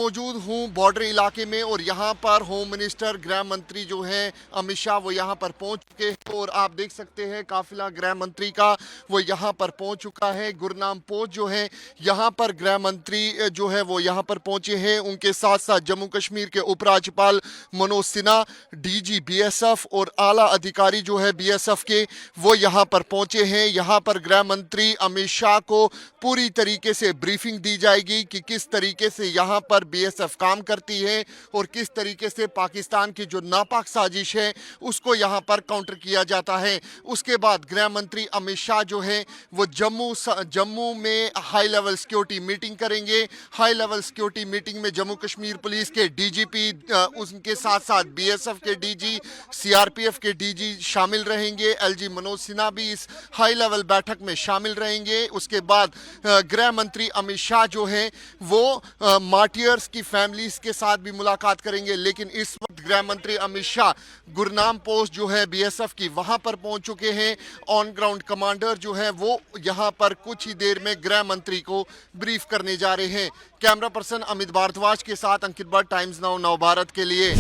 मौजूद हूं बॉर्डर इलाके में और यहां पर होम मिनिस्टर गृह मंत्री जो है अमित शाह वो यहां पर पहुंच चुके हैं और आप देख सकते हैं काफिला गृह मंत्री का वो यहां पर पहुंच चुका है। गुरनाम पोस्ट जो है यहां पर गृह मंत्री जो है वो यहां पर पहुंचे हैं। उनके साथ साथ जम्मू कश्मीर के उपराज्यपाल मनोज सिन्हा, डीजी बीएसएफ और आला अधिकारी जो है बीएसएफ के वो यहां पर पहुंचे हैं। यहां पर गृह मंत्री अमित शाह को पूरी तरीके से ब्रीफिंग दी जाएगी कि किस तरीके से यहां पर बीएसएफ काम करती है और किस तरीके से पाकिस्तान की जो नापाक साजिश है उसको यहां पर काउंटर किया जाता है। उसके बाद गृह मंत्री अमित शाह जो है वो जम्मू में हाई लेवल सिक्योरिटी मीटिंग करेंगे। हाई लेवल सिक्योरिटी मीटिंग में जम्मू कश्मीर पुलिस के डीजीपी, उनके साथ साथ बीएसएफ के डीजी, सीआरपीएफ के डीजी शामिल रहेंगे। एलजी मनोज सिन्हा भी इस हाई लेवल बैठक में शामिल रहेंगे। उसके बाद गृह मंत्री अमित शाह जो हैं वो मार्टियर्स की फैमिलीज के साथ भी मुलाकात करेंगे। लेकिन इस वक्त गृह मंत्री अमित शाह गुरनाम पोस्ट जो है बीएसएफ की वहां पर पहुंच चुके हैं। ऑन ग्राउंड कमांडर जो है वो यहां पर कुछ ही देर में गृह मंत्री को ब्रीफ करने जा रहे हैं। कैमरा पर्सन अमित भारद्वाज के साथ अंकित भट्ट, टाइम्स नाउ नव भारत के लिए।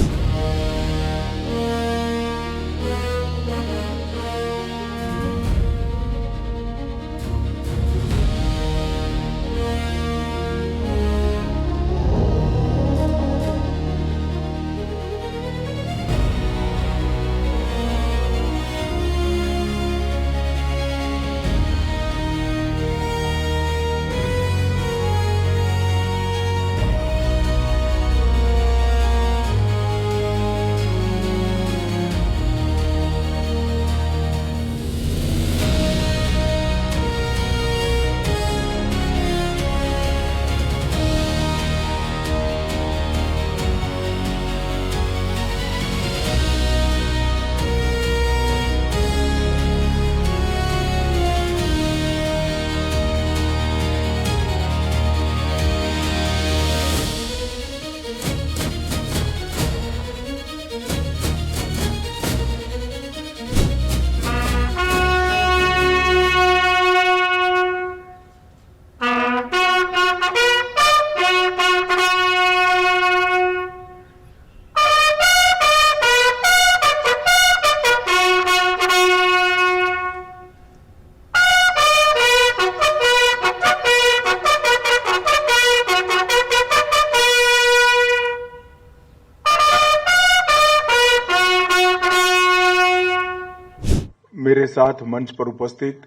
मेरे साथ मंच पर उपस्थित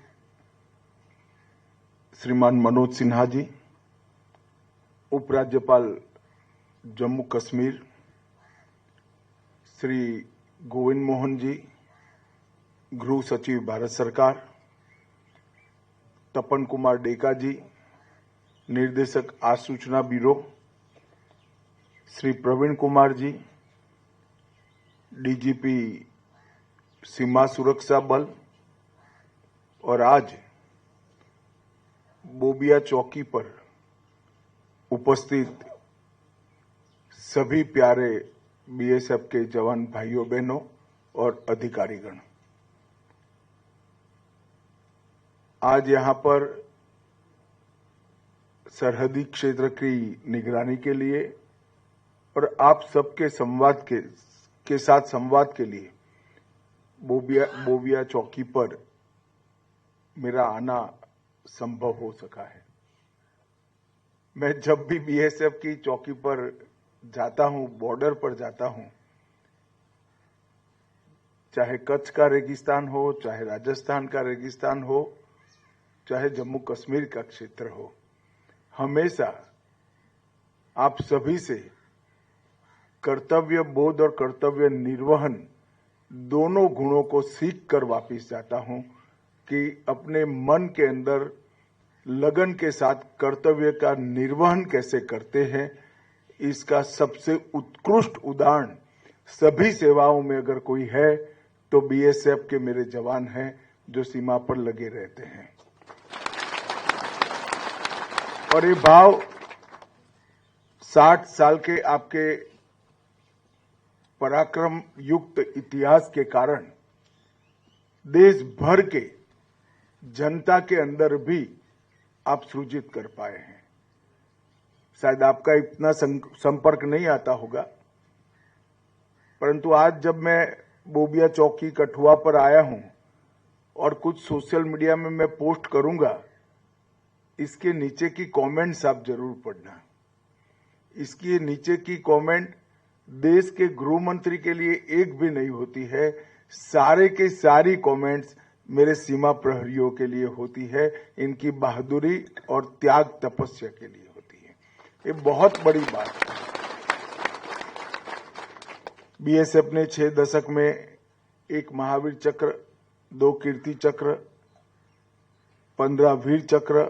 श्रीमान मनोज सिन्हा जी, उपराज्यपाल जम्मू कश्मीर श्री गोविंद मोहन जी, गृह सचिव भारत सरकार, तपन कुमार डेका जी, निर्देशक आसूचना ब्यूरो, श्री प्रवीण कुमार जी, डीजीपी सीमा सुरक्षा बल, और आज बोबिया चौकी पर उपस्थित सभी प्यारे बीएसएफ के जवान भाइयों बहनों और अधिकारीगण, आज यहां पर सरहदी क्षेत्र की निगरानी के लिए और आप सबके साथ संवाद के लिए बोबिया चौकी पर मेरा आना संभव हो सका है। मैं जब भी बीएसएफ की चौकी पर जाता हूं, बॉर्डर पर जाता हूं, चाहे कच्छ का रेगिस्तान हो, चाहे राजस्थान का रेगिस्तान हो, चाहे जम्मू कश्मीर का क्षेत्र हो, हमेशा आप सभी से कर्तव्य बोध और कर्तव्य निर्वहन दोनों गुणों को सीख कर वापिस जाता हूं कि अपने मन के अंदर लगन के साथ कर्तव्य का निर्वहन कैसे करते हैं, इसका सबसे उत्कृष्ट उदाहरण सभी सेवाओं में अगर कोई है तो बीएसएफ के मेरे जवान हैं जो सीमा पर लगे रहते हैं। और ये भाव 60 साल के आपके पराक्रम युक्त इतिहास के कारण देश भर के जनता के अंदर भी आप सृजित कर पाए हैं। शायद आपका इतना संपर्क नहीं आता होगा, परंतु आज जब मैं बोबिया चौकी कठुआ पर आया हूं और कुछ सोशल मीडिया में मैं पोस्ट करूंगा, इसके नीचे की कमेंट्स आप जरूर पढ़ना। इसके नीचे की कमेंट देश के गृह मंत्री के लिए एक भी नहीं होती है, सारे के सारी कमेंट्स मेरे सीमा प्रहरियों के लिए होती है, इनकी बहादुरी और त्याग तपस्या के लिए होती है। ये बहुत बड़ी बात है। बीएसएफ ने 6 दशक में 1 महावीर चक्र, 2 कीर्ति चक्र, 15 वीर चक्र,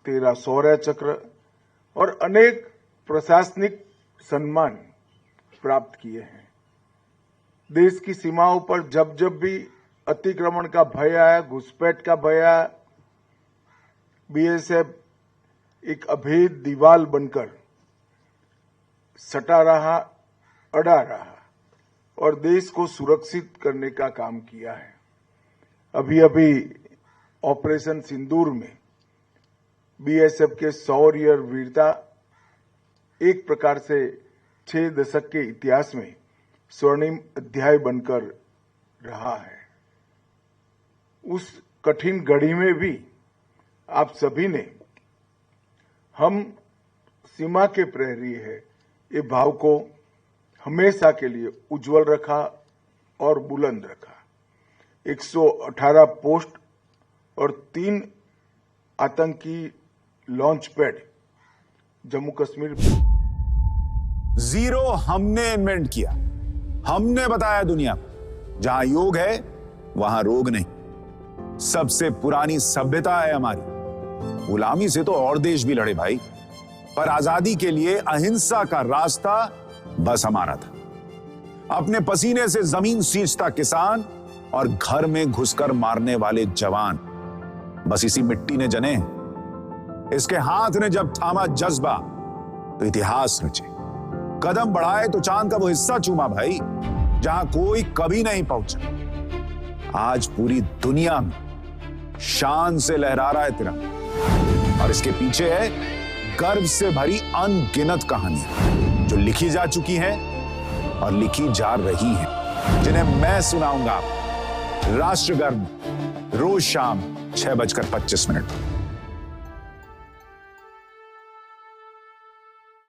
13 शौर्य चक्र और अनेक प्रशासनिक सम्मान प्राप्त किए हैं। देश की सीमाओं पर जब जब भी अतिक्रमण का भय आया, घुसपैठ का भय आया, बीएसएफ एक अभेद दीवार बनकर सटा रहा, अड़ा रहा और देश को सुरक्षित करने का काम किया है। अभी अभी ऑपरेशन सिंदूर में बीएसएफ के शौर्य और वीरता एक प्रकार से 6 दशक के इतिहास में स्वर्णिम अध्याय बनकर रहा है। उस कठिन घड़ी में भी आप सभी ने हम सीमा के प्रहरी है ये भाव को हमेशा के लिए उज्जवल रखा और बुलंद रखा। 118 पोस्ट और 3 आतंकी launch pad Jammu Kashmir. Zero हमने इन्वेंट किया, हमने बताया दुनिया को, जहां योग है वहां रोग नहीं। सबसे पुरानी सभ्यता है हमारी। गुलामी से तो और देश भी लड़े भाई, पर आजादी के लिए अहिंसा का रास्ता बस हमारा था। अपने पसीने से जमीन सींचता किसान और घर में घुसकर मारने वाले जवान, बस इसी मिट्टी ने जने। इसके हाथ ने जब थामा जज्बा तो इतिहास रचे। कदम बढ़ाए तो चांद का वो हिस्सा चूमा भाई, जहां कोई कभी नहीं पहुंचा। आज पूरी दुनिया में शान से लहरा रहा है तिरंगा, और इसके पीछे है गर्व से भरी अनगिनत कहानियां जो लिखी जा चुकी हैं और लिखी जा रही हैं, जिन्हें मैं सुनाऊंगा आपको राष्ट्रगर्व रोज शाम 6:25 पर।